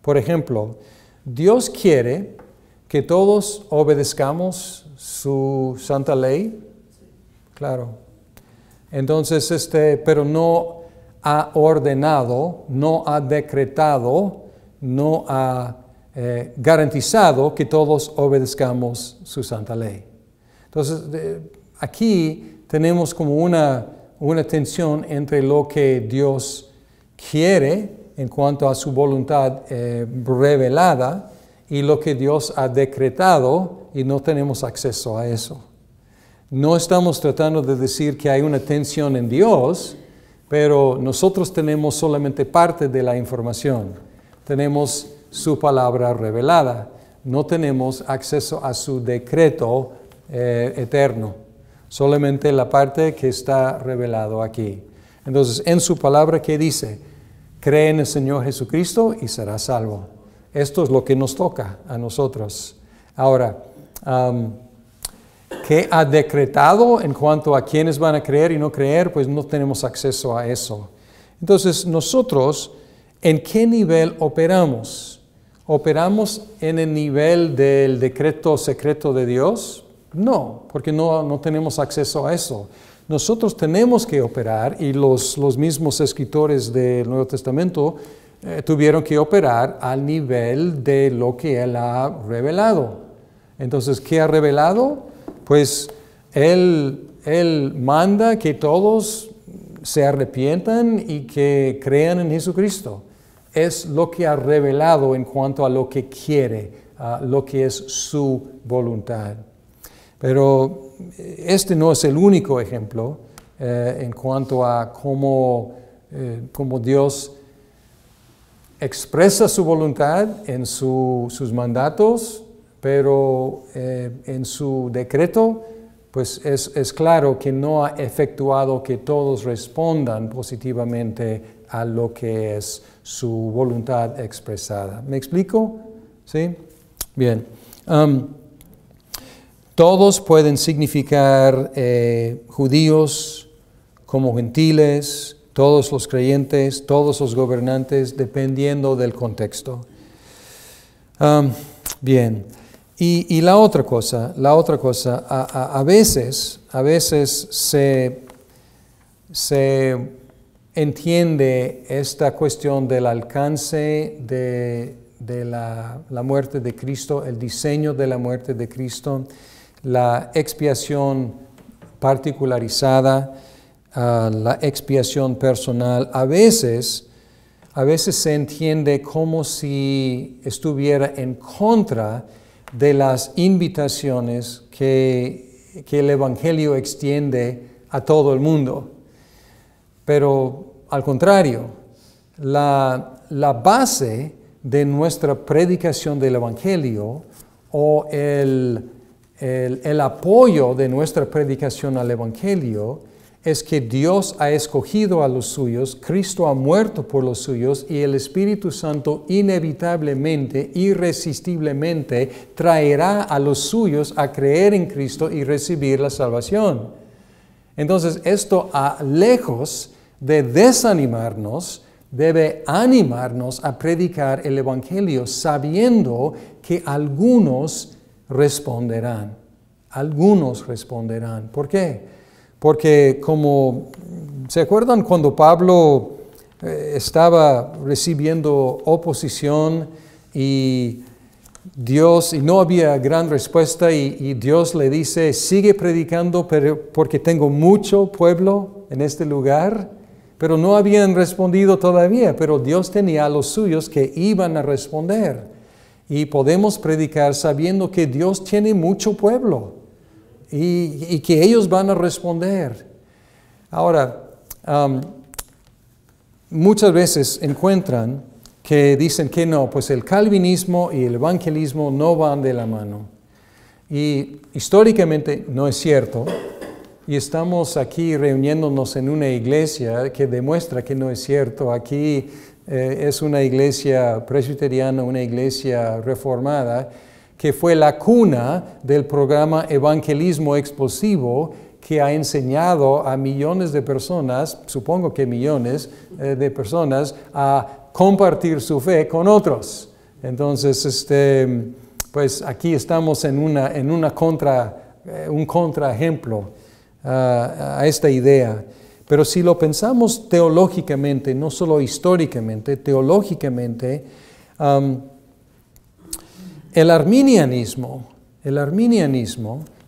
Por ejemplo, Dios quiere que todos obedezcamos su santa ley. Claro. Entonces, pero no ha ordenado, no ha decretado, no ha garantizado que todos obedezcamos su santa ley. Entonces, aquí tenemos como una tensión entre lo que Dios quiere en cuanto a su voluntad revelada y lo que Dios ha decretado, y no tenemos acceso a eso. No estamos tratando de decir que hay una tensión en Dios, pero nosotros tenemos solamente parte de la información. Tenemos su palabra revelada. No tenemos acceso a su decreto eterno. Solamente la parte que está revelado aquí. Entonces, en su palabra, ¿qué dice? Cree en el Señor Jesucristo y serás salvo. Esto es lo que nos toca a nosotros. Ahora, ¿qué ha decretado en cuanto a quiénes van a creer y no creer? Pues no tenemos acceso a eso. Entonces, nosotros, ¿en qué nivel operamos? ¿Operamos en el nivel del decreto secreto de Dios? No, porque no tenemos acceso a eso. Nosotros tenemos que operar, y los mismos escritores del Nuevo Testamento tuvieron que operar al nivel de lo que Él ha revelado. Entonces, ¿qué ha revelado? Pues Él manda que todos se arrepientan y que crean en Jesucristo. Es lo que ha revelado en cuanto a lo que quiere, lo que es su voluntad. Pero este no es el único ejemplo en cuanto a cómo Dios expresa su voluntad en sus mandatos, pero en su decreto, pues es claro que no ha efectuado que todos respondan positivamente a lo que es su voluntad expresada. ¿Me explico? ¿Sí? Bien. Todos pueden significar judíos como gentiles, todos los creyentes, todos los gobernantes, dependiendo del contexto. Bien. Y la otra cosa, a veces se entiende esta cuestión del alcance de la muerte de Cristo, el diseño de la muerte de Cristo, la expiación particularizada, la expiación personal, a veces se entiende como si estuviera en contra de las invitaciones que el Evangelio extiende a todo el mundo. Pero al contrario, la base de nuestra predicación del Evangelio o el apoyo de nuestra predicación al Evangelio es que Dios ha escogido a los suyos, Cristo ha muerto por los suyos y el Espíritu Santo inevitablemente, irresistiblemente traerá a los suyos a creer en Cristo y recibir la salvación. Entonces, esto, lejos de desanimarnos, debe animarnos a predicar el Evangelio sabiendo que algunos responderán. Algunos responderán. ¿Por qué? Porque ¿se acuerdan cuando Pablo estaba recibiendo oposición y no había gran respuesta y Dios le dice, sigue predicando porque tengo mucho pueblo en este lugar? Pero no habían respondido todavía, pero Dios tenía a los suyos que iban a responder. Y podemos predicar sabiendo que Dios tiene mucho pueblo y que ellos van a responder. Ahora, muchas veces encuentran que dicen que no, pues el calvinismo y el evangelismo no van de la mano. Y históricamente no es cierto. Y estamos aquí reuniéndonos en una iglesia que demuestra que no es cierto. Aquí es una iglesia presbiteriana, una iglesia reformada, que fue la cuna del programa Evangelismo Explosivo, que ha enseñado a millones de personas, supongo que millones de personas, a compartir su fe con otros. Entonces, pues aquí estamos en un contraejemplo a esta idea. Pero si lo pensamos teológicamente, no solo históricamente, teológicamente, el arminianismo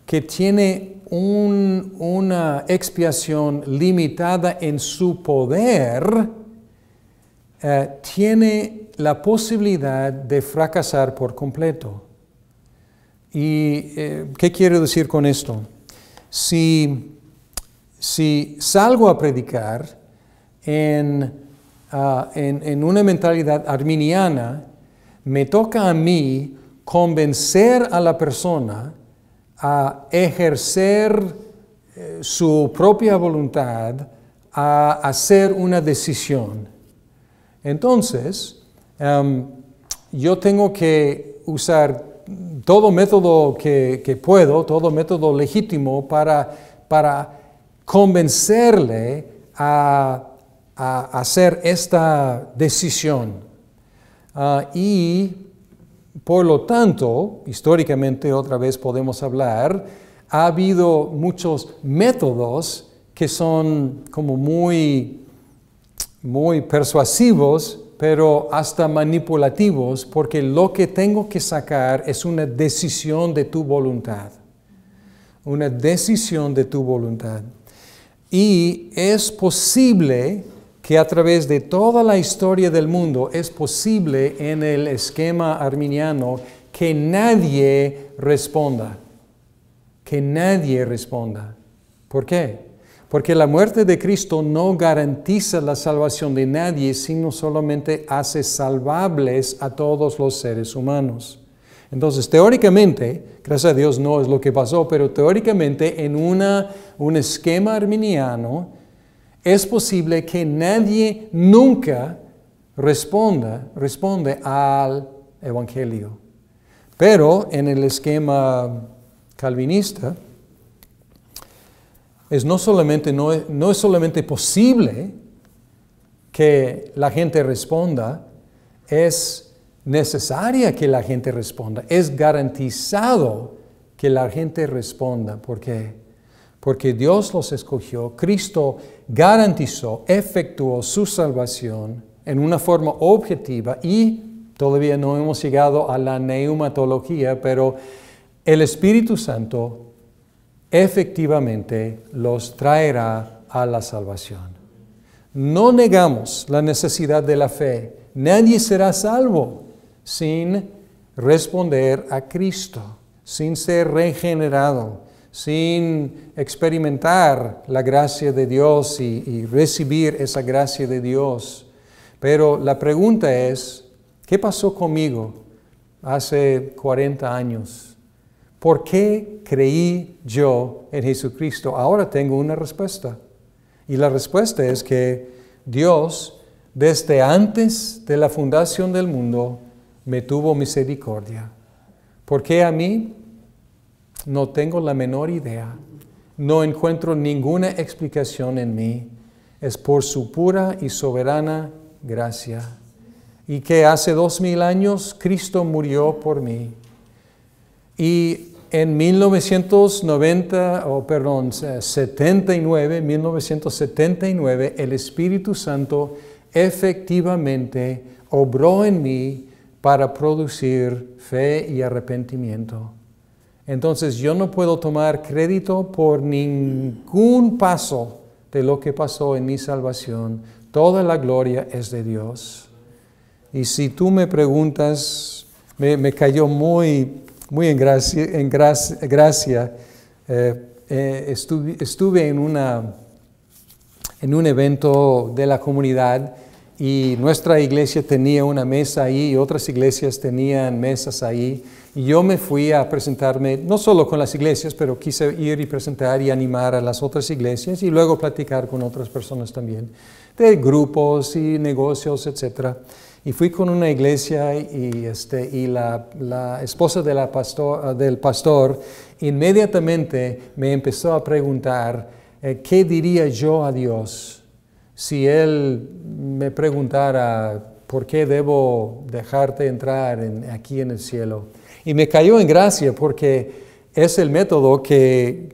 que tiene una expiación limitada en su poder, tiene la posibilidad de fracasar por completo. ¿Y qué quiero decir con esto? Si salgo a predicar en una mentalidad arminiana, me toca a mí convencer a la persona a ejercer su propia voluntad, a hacer una decisión. Entonces, yo tengo que usar todo método que puedo, todo método legítimo para convencerle a hacer esta decisión. Y por lo tanto, históricamente otra vez podemos hablar, ha habido muchos métodos que son como muy persuasivos, pero hasta manipulativos, porque lo que tengo que sacar es una decisión de tu voluntad. Una decisión de tu voluntad. Y es posible que a través de toda la historia del mundo, es posible en el esquema arminiano que nadie responda. Que nadie responda. ¿Por qué? Porque la muerte de Cristo no garantiza la salvación de nadie, sino solamente hace salvables a todos los seres humanos. Entonces, teóricamente, gracias a Dios no es lo que pasó, pero teóricamente en un esquema arminiano es posible que nadie nunca responde al Evangelio. Pero en el esquema calvinista, no es solamente posible que la gente responda, es necesaria que la gente responda, es garantizado que la gente responda. ¿Por qué? Porque Dios los escogió, Cristo garantizó, efectuó su salvación en una forma objetiva y todavía no hemos llegado a la neumatología, pero el Espíritu Santo efectivamente los traerá a la salvación. No negamos la necesidad de la fe. Nadie será salvo sin responder a Cristo, sin ser regenerado, sin experimentar la gracia de Dios y recibir esa gracia de Dios. Pero la pregunta es, ¿qué pasó conmigo hace 40 años? ¿Por qué creí yo en Jesucristo? Ahora tengo una respuesta. Y la respuesta es que Dios, desde antes de la fundación del mundo, me tuvo misericordia. ¿Por qué a mí? No tengo la menor idea. No encuentro ninguna explicación en mí. Es por su pura y soberana gracia. Y que hace 2000 años Cristo murió por mí. Y en 1979, el Espíritu Santo efectivamente obró en mí para producir fe y arrepentimiento. Entonces yo no puedo tomar crédito por ningún paso de lo que pasó en mi salvación. Toda la gloria es de Dios. Y si tú me preguntas, me cayó muy en gracia. Estuve en un evento de la comunidad y nuestra iglesia tenía una mesa ahí y otras iglesias tenían mesas ahí. Y yo me fui a presentarme, no solo con las iglesias, pero quise ir y presentar y animar a las otras iglesias y luego platicar con otras personas también, de grupos y negocios, etc. Y fui con una iglesia y la esposa de del pastor inmediatamente me empezó a preguntar qué diría yo a Dios si Él me preguntara por qué debo dejarte entrar aquí en el cielo. Y me cayó en gracia porque es el método que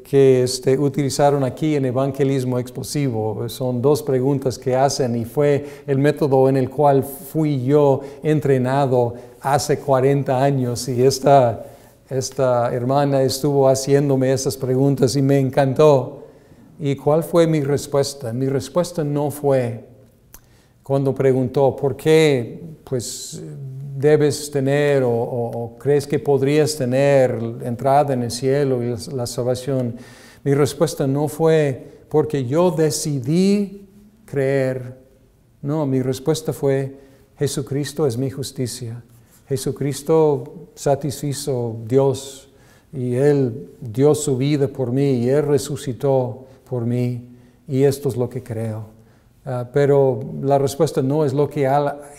utilizaron aquí en evangelismo explosivo. Son 2 preguntas que hacen y fue el método en el cual fui yo entrenado hace 40 años. Y esta hermana estuvo haciéndome esas preguntas y me encantó. ¿Y cuál fue mi respuesta? Mi respuesta no fue cuando preguntó ¿por qué debes tener o crees que podrías tener entrada en el cielo y la salvación? Mi respuesta no fue porque yo decidí creer. No, mi respuesta fue Jesucristo es mi justicia. Jesucristo satisfizo Dios y Él dio su vida por mí y Él resucitó por mí y esto es lo que creo. Pero la respuesta no es lo que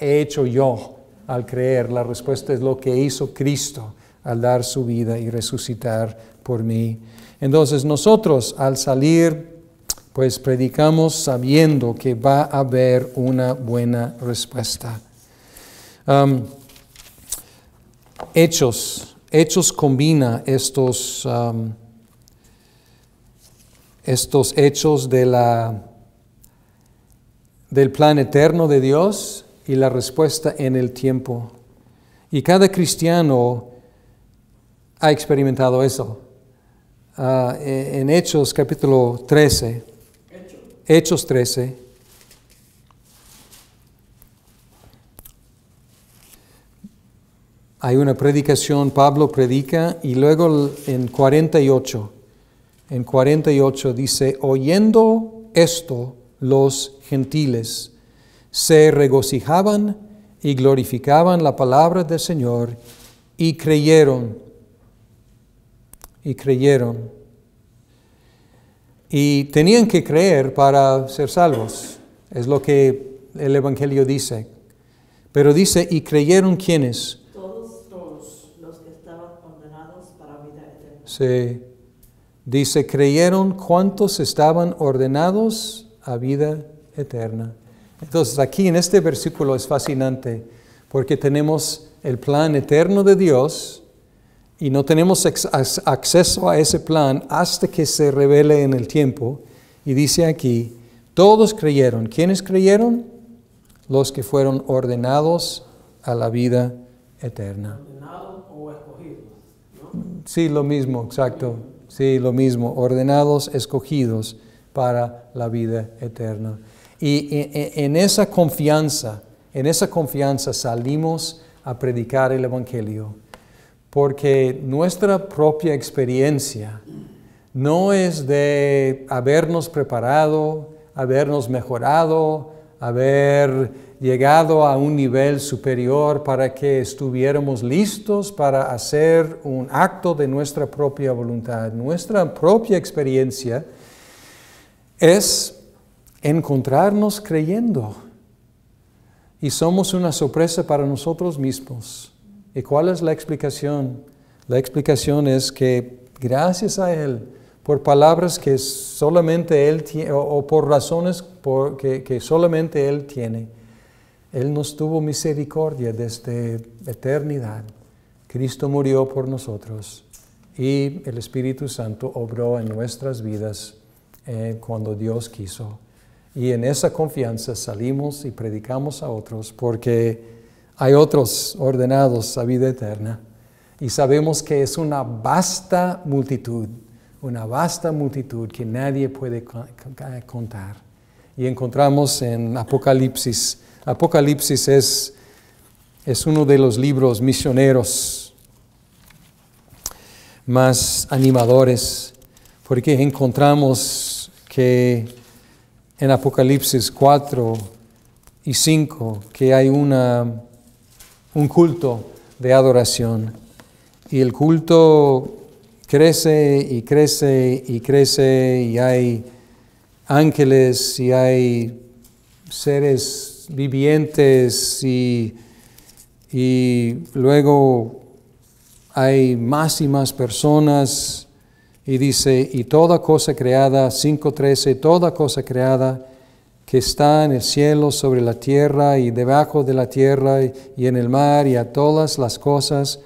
he hecho yo al creer, la respuesta es lo que hizo Cristo al dar su vida y resucitar por mí. Entonces nosotros al salir, pues predicamos sabiendo que va a haber una buena respuesta. Hechos combina estos hechos del plan eterno de Dios y la respuesta en el tiempo. Y cada cristiano ha experimentado eso. En Hechos capítulo 13, Hechos 13, hay una predicación, Pablo predica, y luego en 48 dice, oyendo esto, los gentiles se regocijaban y glorificaban la palabra del Señor y creyeron. Y tenían que creer para ser salvos. Es lo que el Evangelio dice. Pero dice, ¿y creyeron quiénes? Todos los que estaban condenados para vida eterna. Sí. Dice, creyeron cuántos estaban ordenados a vida eterna. Entonces aquí en este versículo es fascinante porque tenemos el plan eterno de Dios y no tenemos acceso a ese plan hasta que se revele en el tiempo. Y dice aquí, todos creyeron. ¿Quiénes creyeron? Los que fueron ordenados a la vida eterna. Ordenados o escogidos, ¿no? Sí, lo mismo, exacto. Sí, lo mismo. Ordenados, escogidos para la vida eterna. Y en esa confianza salimos a predicar el Evangelio, porque nuestra propia experiencia no es de habernos preparado, habernos mejorado, haber llegado a un nivel superior para que estuviéramos listos para hacer un acto de nuestra propia voluntad. Nuestra propia experiencia es encontrarnos creyendo. Y somos una sorpresa para nosotros mismos. ¿Y cuál es la explicación? La explicación es que gracias a Él, por palabras que solamente Él tiene, o por razones que solamente Él tiene, Él nos tuvo misericordia desde eternidad. Cristo murió por nosotros y el Espíritu Santo obró en nuestras vidas cuando Dios quiso. Y en esa confianza salimos y predicamos a otros, porque hay otros ordenados a vida eterna. Y sabemos que es una vasta multitud que nadie puede contar. Y encontramos en Apocalipsis. Apocalipsis es uno de los libros misioneros más animadores, porque encontramos que en Apocalipsis 4 y 5 que hay un culto de adoración. Y el culto crece y crece y crece, y hay ángeles y hay seres vivientes y luego hay más y más personas. Y dice, y toda cosa creada, 5:13, toda cosa creada que está en el cielo, sobre la tierra y debajo de la tierra y en el mar, y a todas las cosas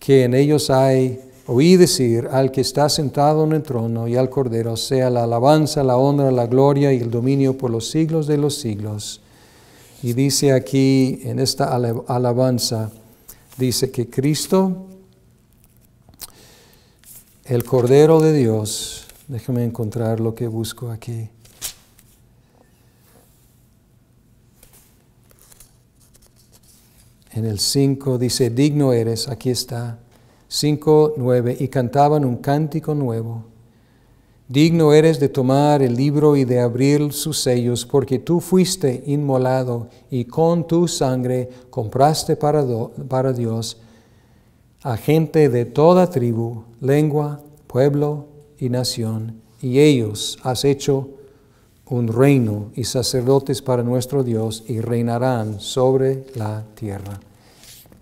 que en ellos hay, oí decir al que está sentado en el trono y al Cordero, sea la alabanza, la honra, la gloria y el dominio por los siglos de los siglos. Y dice aquí, en esta alabanza, dice que Cristo, el Cordero de Dios, déjame encontrar lo que busco aquí. En el 5 dice, digno eres, aquí está, 5:9, y cantaban un cántico nuevo. Digno eres de tomar el libro y de abrir sus sellos, porque tú fuiste inmolado y con tu sangre compraste para Dios a gente de toda tribu, lengua, pueblo y nación, y ellos has hecho un reino y sacerdotes para nuestro Dios, y reinarán sobre la tierra.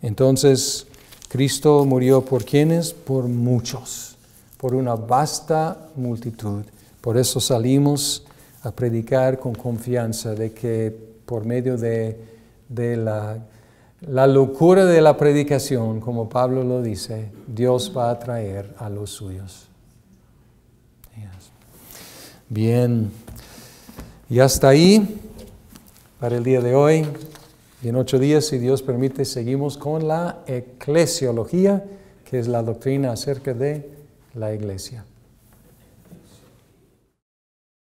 Entonces, Cristo murió por ¿quiénes? Por muchos, por una vasta multitud. Por eso salimos a predicar con confianza de que por medio de la locura de la predicación, como Pablo lo dice, Dios va a traer a los suyos. Bien, y hasta ahí para el día de hoy. Y en 8 días, si Dios permite, seguimos con la eclesiología, que es la doctrina acerca de la iglesia.